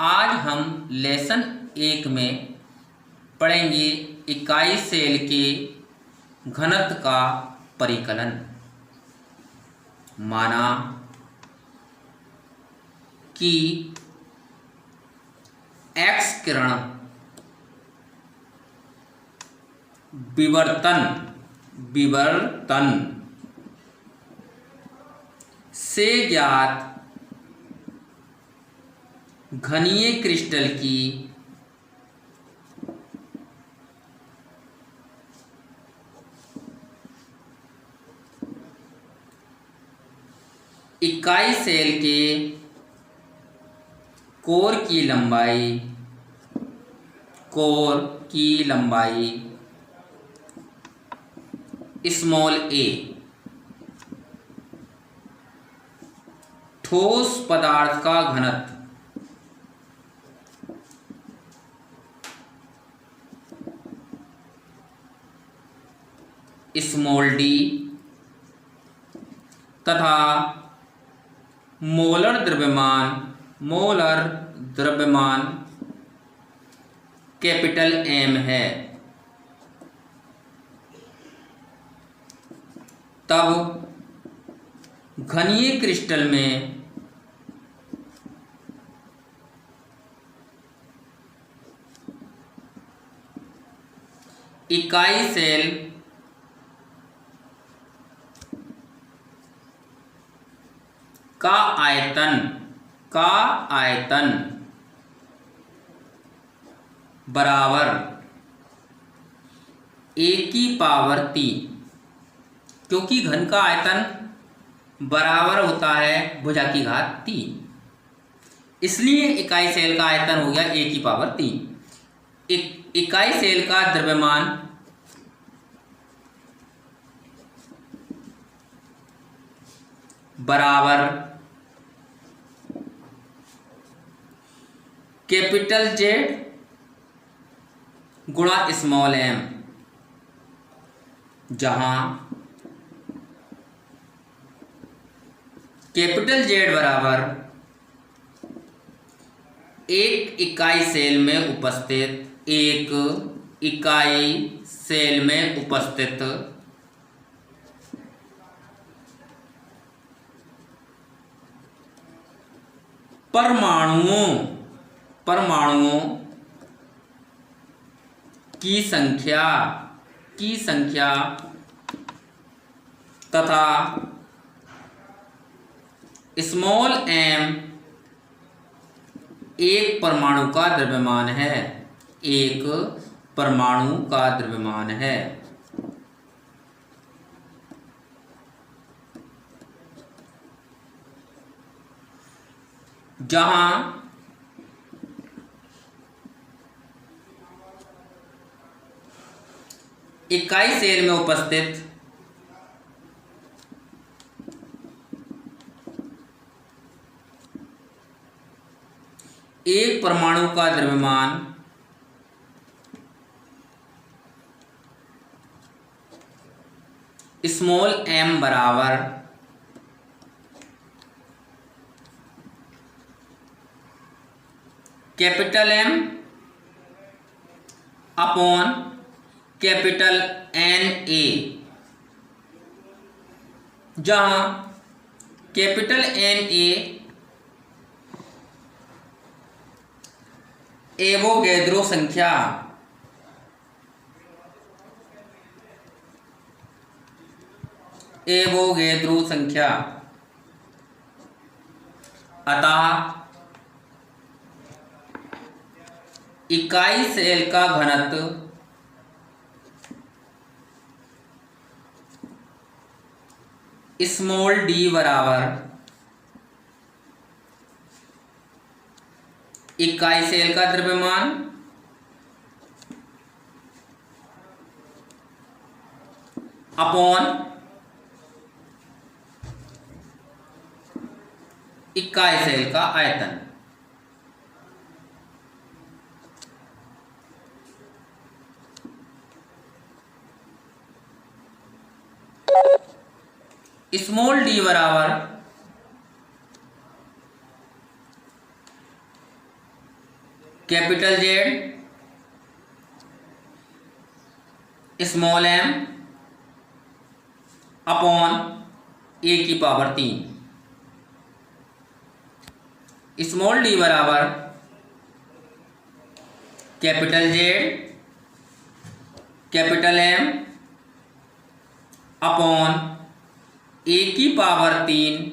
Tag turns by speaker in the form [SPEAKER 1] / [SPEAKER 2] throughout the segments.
[SPEAKER 1] आज हम लेसन 1 में पढ़ेंगे इकाई सेल के घनत्व का परिकलन। माना कि एक्स किरण विवर्तन से ज्ञात घनीय क्रिस्टल की इकाई सेल के कोर की लंबाई स्मॉल a ठोस पदार्थ का घनत्व स्मॉल d तथा मोलर द्रव्यमान कैपिटल M है, तब घनीय क्रिस्टल में इकाई सेल का आयतन बराबर a⁻3, क्योंकि घन का आयतन बराबर होता है भुजा की घात 3, इसलिए इकाई सेल का आयतन हो गया a⁻3। इकाई सेल का द्रव्यमान बराबर कैपिटल Z गुणा स्मॉल m, जहां कैपिटल Z बराबर एक इकाई सेल में उपस्थित परमाणुओं की संख्या तथा स्मॉल m एक परमाणु का द्रव्यमान है। जहां इकाई सेल में उपस्थित एक परमाणु का द्रव्यमान स्मॉल m बराबर capital M upon capital NA, जहां कैपिटल NA एवोगैद्रो संख्या अतः इकाई सेल का घनत्व स्मॉल d बराबर इकाई सेल का द्रव्यमान अपॉन इकाई सेल का आयतन। स्मॉल d बराबर capital Z small M upon A की पावर 3। स्मॉल डी बराबर capital Z capital M upon A की power 3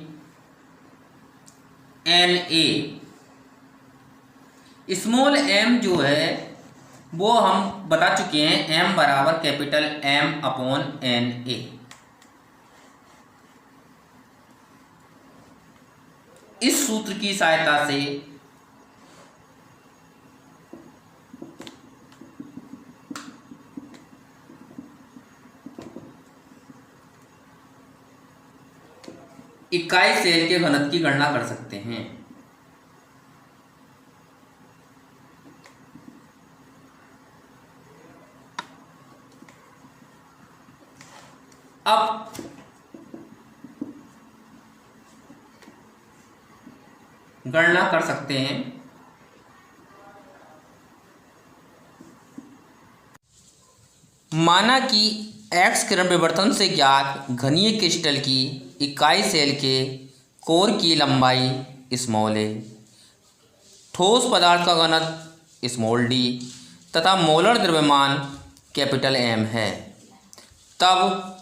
[SPEAKER 1] N A. Small M जो है वो हम बता चुके हैं, एम बराबर capital M upon N A. इस सूत्र की सहायता से इकाई सेल के घनत्व की गणना कर सकते हैं। अब गणना कर सकते हैं। माना कि एक्स किरण विवर्तन से ज्ञात घनीय क्रिस्टल की इकाई सेल के कोर की लंबाई स्मॉल ए, ठोस पदार्थ का घनत्व स्मॉल डी तथा मोलर द्रव्यमान कैपिटल एम है। तब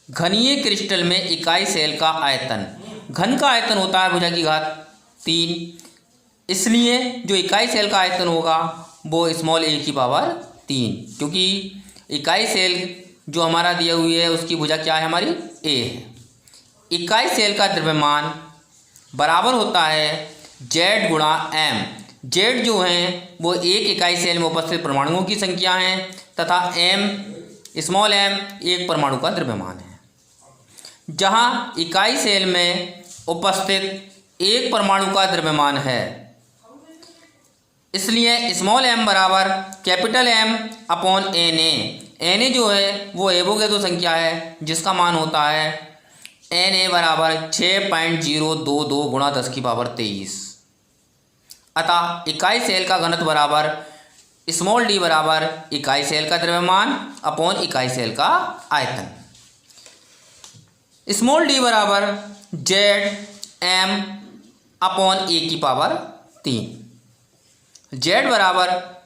[SPEAKER 1] घनीय क्रिस्टल में इकाई सेल का आयतन, घन का आयतन होता है भुजा की घात 3, इसलिए जो इकाई सेल का आयतन होगा वो स्मॉल ए की पावर 3, क्योंकि इकाई सेल जो हमारा दिया हुई है उसकी भुजा क्या है हमारी ए है। इकाई सेल का द्रव्यमान बराबर होता है जेड गुणा एम। जेड जो है वो एक इकाई सेल में उपस्थित परमाणुओं की संख्या है तथा एम स्मॉल एम एक परमाणु का द्रव्यमान है। जहाँ इकाई सेल में उपस्थित एक परमाणु का द्रव्यमान है, इसलिए स्मॉल एम बराबर capital M upon N A. N A जो है वो एवोगैड्रो संख्या है जिसका मान होता है एन ए बराबर 6.022 गुणा 10 की पावर 23। अतः इकाई सेल का घनत्व बराबर स्मॉल डी बराबर इकाई सेल का द्रव्यमान अपॉन इकाई सेल का आयतन। स्मॉल डी बराबर जेड एम अपॉन ए की पावर 3। जेड बराबर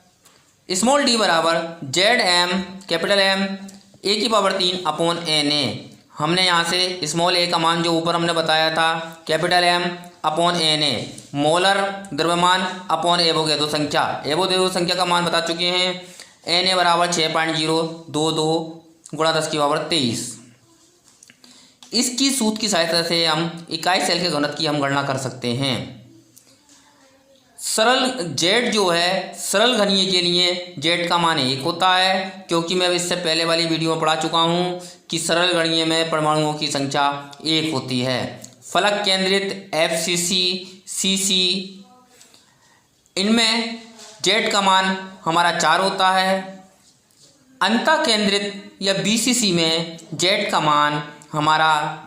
[SPEAKER 1] स्मॉल डी बराबर Z M capital M A की पावर 3 अपॉन एन ए। हमने यहाँ से स्मॉल ए का मान जो ऊपर हमने बताया था capital M upon N A, molar द्रव्यमान अपॉन एवोगैड्रो संख्या, एवोगैड्रो संख्या का मान बता चुके हैं। एन ए बराबर 6.022 गुणा 10 की पावर 23। इसकी सूत्र की सहायता से हम इकाई सेल के घनत्व की हम गणना कर सकते हैं। सरल जेड जो है सरल घनीय के लिए जेड का मान 1 होता है, क्योंकि मैं इससे पहले वाली वीडियो में पढ़ा चुका हूँ कि सरल घनीय में परमाणुओं की संख्या 1 होती है। फलक केंद्रित FCC CC इनमें जेड का मान हमारा 4 होता है। अंतः केंद्रित या BCC में जेड का मान हमारा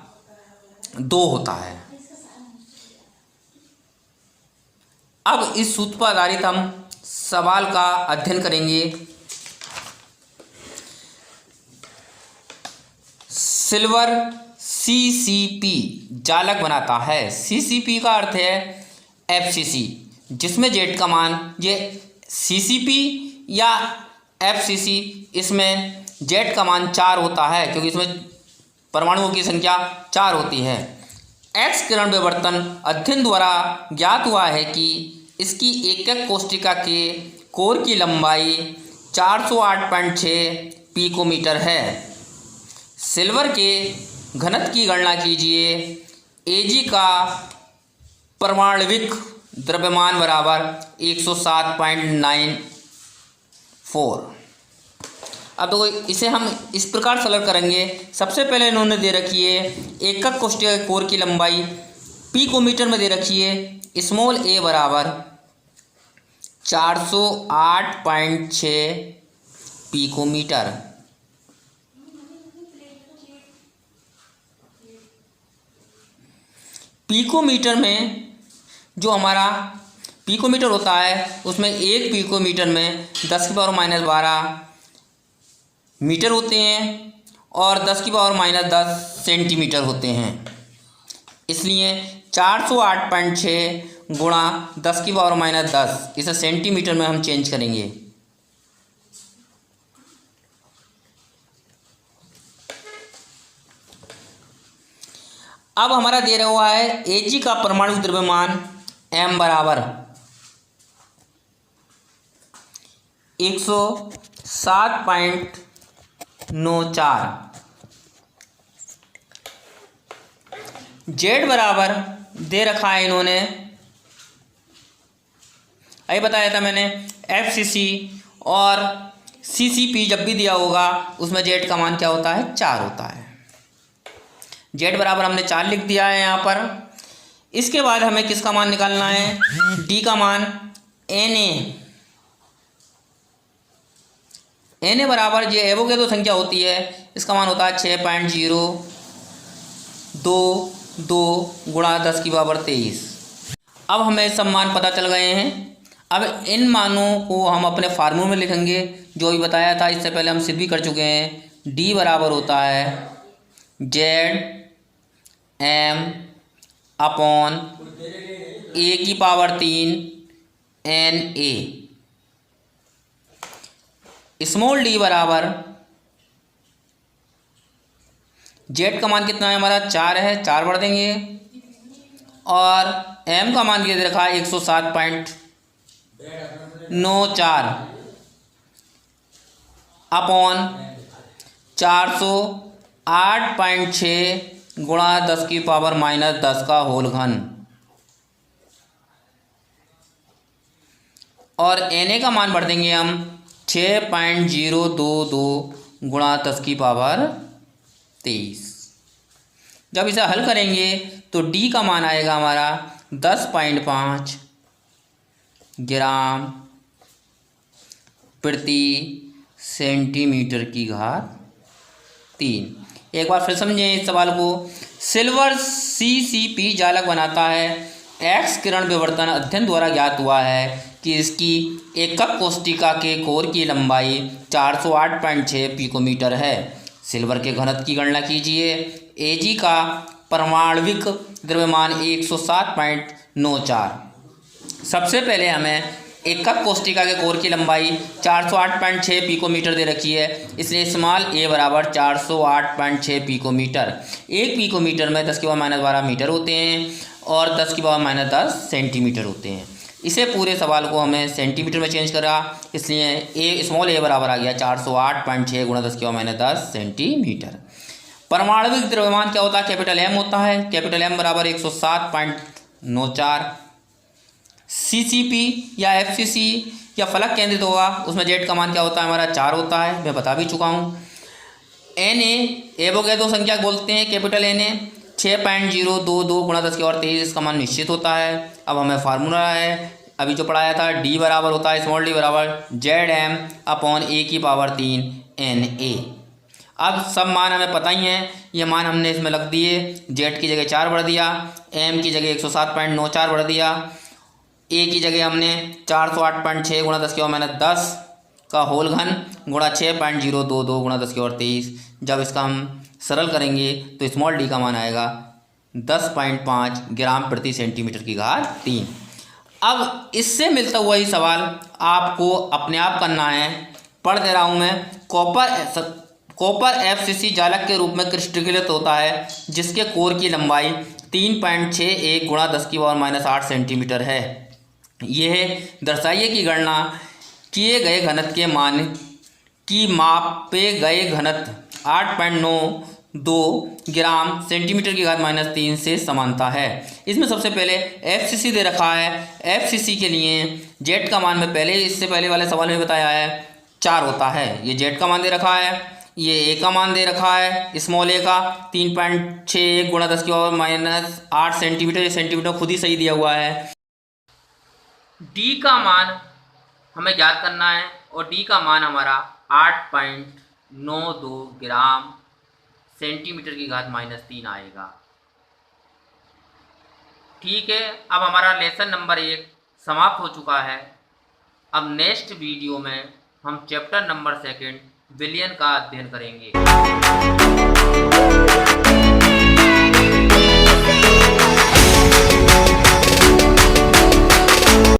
[SPEAKER 1] 2 होता है। अब इस सूत्र पर आधारित हम सवाल का अध्ययन करेंगे। सिल्वर CCP जालक बनाता है। CCP का अर्थ है FCC, जिसमें जेड का मान, ये CCP या FCC इसमें जेड का मान 4 होता है, क्योंकि इसमें परमाणुओं की संख्या 4 होती है। एक्स किरण विवर्तन अध्ययन द्वारा ज्ञात हुआ है कि इसकी एकक कोष्ठिका के कोर की लंबाई 408.6 पिकोमीटर है। सिल्वर के घनत्व की गणना कीजिए। Ag का परमाणविक द्रव्यमान बराबर 107.94। अब तो इसे हम इस प्रकार सरल करेंगे। सबसे पहले इन्होंने दे रखी है एकक कोष्ठिका कोर की लंबाई पिकोमीटर में दे रखी है। स्मॉल a बराबर 408.6 पिकोमीटर। पिकोमीटर में जो हमारा पिकोमीटर होता है उसमें एक पिकोमीटर में 10⁻⁻12 मीटर होते हैं और 10⁻⁻10 सेंटीमीटर होते हैं। इसलिए 408.6 गुणा 10⁻⁻10 इसे सेंटीमीटर में हम चेंज करेंगे। अब हमारा दे रहा हुआ है Ag का परमाणु द्रव्यमान m बराबर 107.94, Z बराबर दे रखा है इन्होंने, अभी बताया था मैंने FCC और CCP जब भी दिया होगा उसमें Z का मान क्या होता है 4 होता है। Z बराबर हमने 4 लिख दिया है यहाँ पर। इसके बाद हमें किसका मान निकालना है, D का मान। Na बराबर ये एवोगैड्रो संख्या होती है, इसका मान होता है 6.022 गुणा 10⁻23। अब हमें सब मान पता चल गए हैं। अब इन मानों को हम अपने फार्मूले में लिखेंगे, जो भी बताया था इससे पहले हम सिद्ध भी कर चुके हैं। D बराबर होता है ZM/A⁻3 Na। स्मॉल d बराबर Z का मान कितना है हमारा 4 है, 4 बढ़ देंगे, और M का मान दे रखा है 107.94 अपॉन 408.6 गुणा 10⁻⁻10 का होल घन, और Na का मान बढ़ देंगे हम 6.022 गुणा 10⁻23। जब इसे हल करेंगे तो D का मान आएगा हमारा 10.5 ग्राम प्रति सेंटीमीटर की घात 3। एक बार फिर समझें इस सवाल को। सिल्वर CCP जालक बनाता है। एक्स किरण विवर्तन अध्ययन द्वारा ज्ञात हुआ है कि इसकी एकक कोष्टिका के कोर की लंबाई 408.6 पिकोमीटर है। सिल्वर के घनत्व की गणना कीजिए। Ag का परमाणविक द्रव्यमान 107.94। सबसे पहले हमें एकक कोष्टिका के कोर की लंबाई 408.6 पिकोमीटर दे रखी है, इसलिए स्मॉल a बराबर 408.6 पिकोमीटर। एक पिकोमीटर में 10⁻⁻12 मीटर होते हैं और 10⁻⁻10 सेंटीमीटर होते हैं। इसे पूरे सवाल को हमें सेंटीमीटर में चेंज करा, इसलिए स्मॉल a बराबर आ गया 408.6 गुणा 10⁻⁻10 सेंटीमीटर। परमाणविक द्रव्यमान क्या होता है, कैपिटल M होता है। कैपिटल M बराबर 107.94। CCP या FCC या फलक केंद्रित होगा, उसमें Z का मान क्या होता है हमारा 4 होता है, मैं बता भी चुका हूँ। Na एवोगैड्रो संख्या बोलते हैं, कैपिटल Na 6.022 गुणा 10⁻23 इसका मान निश्चित होता है। अब हमें फार्मूला है अभी जो पढ़ाया था, D बराबर होता है स्मॉल d बराबर ZM/A⁻3 Na। अब सब मान हमें पता ही हैं, ये मान हमने इसमें लग दिए। Z की जगह 4 बढ़ दिया, M की जगह 107.94 बढ़ दिया, A की जगह हमने 408.6 गुणा 10⁻10 का होल घन गुणा 6.022 गुणा 10⁻23। जब इसका हम सरल करेंगे तो स्मॉल d का मान आएगा 10.5 ग्राम प्रति सेंटीमीटर की घात 3। अब इससे मिलता हुआ ही सवाल आपको अपने आप करना है, पढ़ दे रहा हूँ मैं। कॉपर FCC जालक के रूप में क्रिस्टलीकृत होता है, जिसके कोर की लंबाई 3.61 गुणा 10⁻⁻8 सेंटीमीटर है। यह दर्शाइए कि गणना किए गए घनत्व के मान की मापे गए घनत्व 8.92 ग्राम सेंटीमीटर की घात -3 से समानता है। इसमें सबसे पहले FCC दे रखा है। FCC के लिए Z का मान में इससे पहले वाले सवाल में बताया है 4 होता है। ये Z का मान दे रखा है, ये A का मान दे रखा है स्मॉल a का 3.61 गुणा 10⁻8 सेंटीमीटर। ये सेंटीमीटर खुद ही सही दिया हुआ है। D का मान हमें ज्ञात करना है और D का मान हमारा 8.92 ग्राम सेंटीमीटर की घात -3 आएगा। ठीक है, अब हमारा लेसन नंबर 1 समाप्त हो चुका है। अब नेक्स्ट वीडियो में हम चैप्टर नंबर 2 विलियन का अध्ययन करेंगे।